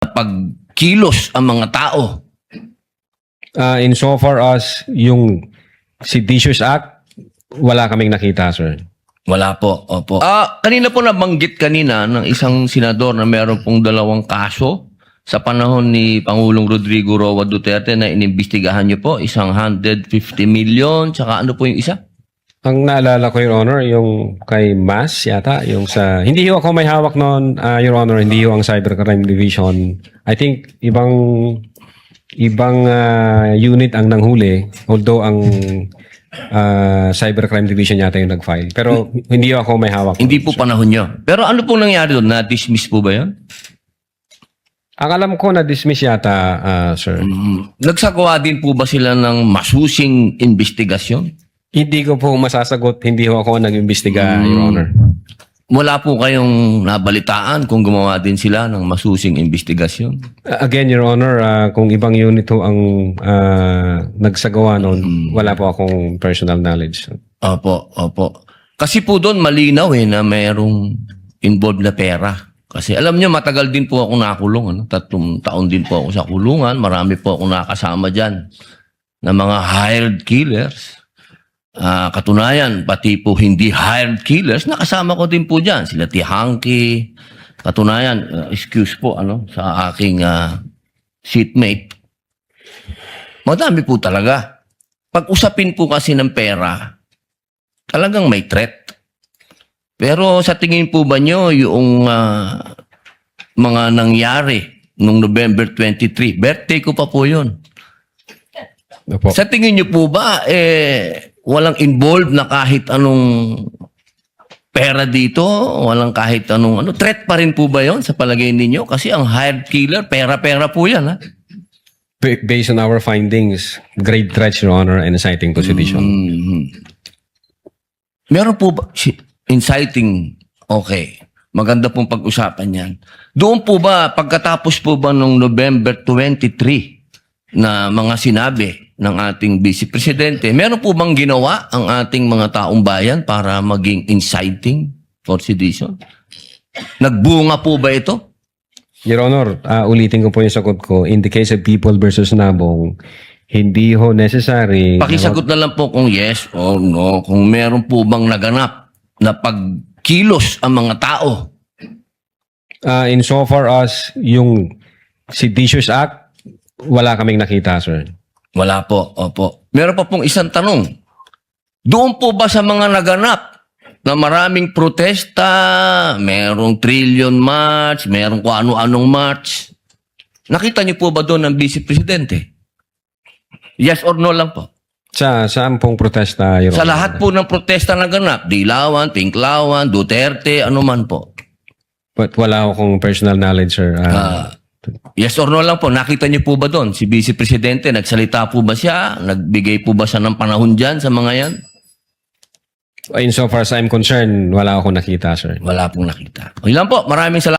pagkilos ang mga tao. Insofar as yung Seditious Act, wala kaming nakita, sir. Wala po, opo. Kanina po nabanggit kanina ng isang senador na meron pong 2 kaso sa panahon ni Pangulong Rodrigo Roa Duterte na inimbestigahan niyo po, isang 150 million, tsaka ano po yung isa? Ang naalala ko, Your Honor, yung kay Mas yata, yung sa... Hindi ho ako may hawak noon, Your Honor, hindi ho ang Cybercrime Division. I think ibang unit ang nanghuli, although ang Cybercrime Division yata yung nag-file. Pero hindi ho ako may hawak. Hindi po panahon niyo. Pero ano pong nangyari doon? Na-dismiss po ba yun? Ang alam ko na-dismiss yata, sir. Nagsagawa din po ba sila ng masusing investigasyon? Hindi ko po masasagot, hindi ho ako nag-imbestiga, Your Honor. Wala po kayong nabalitaan kung gumawa din sila ng masusing investigasyon? Again, Your Honor, kung ibang unit ho ang nagsagawa noon, wala po akong personal knowledge. Opo, opo. Kasi po doon malinaw na mayroong involved na pera. Kasi alam niyo, matagal din po ako nakulong. 3 taon din po ako sa kulungan. Marami po ako nakasama dyan na mga hired killers. Katunayan, pati po hindi hired killers, nakasama ko din po dyan. Sila Tihanki. Katunayan, excuse po sa aking seatmate. Madami po talaga. Pag usapin po kasi ng pera, talagang may threat. Pero sa tingin po ba nyo yung mga nangyari noong November 23, birthday ko pa po yun. Opo. Sa tingin nyo po ba, walang involved na kahit anong pera dito, walang kahit anong threat pa rin po ba yon sa palagay ninyo? Kasi ang hired killer, pera-pera po yan, ha? Based on our findings, grave threats, Your Honor, and inciting to sedition. Meron po ba, inciting, okay. Maganda pong pag-usapan yan. Doon po ba, pagkatapos po ba nung November 23 na mga sinabi ng ating Vice Presidente, meron po bang ginawa ang ating mga taong bayan para maging inciting for sedition? Nagbunga po ba ito? Your Honor, ulitin ko po yung sagot ko. In the case of People versus Nabong, hindi ho necessary... Pakisagot na lang po kung yes or no, kung meron po bang naganap na pagkilos ang mga tao. Insofar as yung Seditious Act, wala kaming nakita, sir. Wala po, opo. Meron pa pong isang tanong. Doon po ba sa mga naganap na maraming protesta, merong trillion march, merong kung ano-anong march, nakita niyo po ba doon ang Vice Presidente? Yes or no lang po? Saan pong protesta, Your Sa Honor? lahat po ng protesta na ganap, Dilawan, Tinklawan, Duterte, anuman po. But wala akong personal knowledge, sir. Yes or no lang po, nakita niyo po ba doon? Si Vice Presidente, nagsalita po ba siya? Nagbigay po ba siya ng panahon dyan sa mga yan? Insofar as I'm concerned, wala akong nakita, sir. Wala pong nakita. Okay lang po, maraming salamat.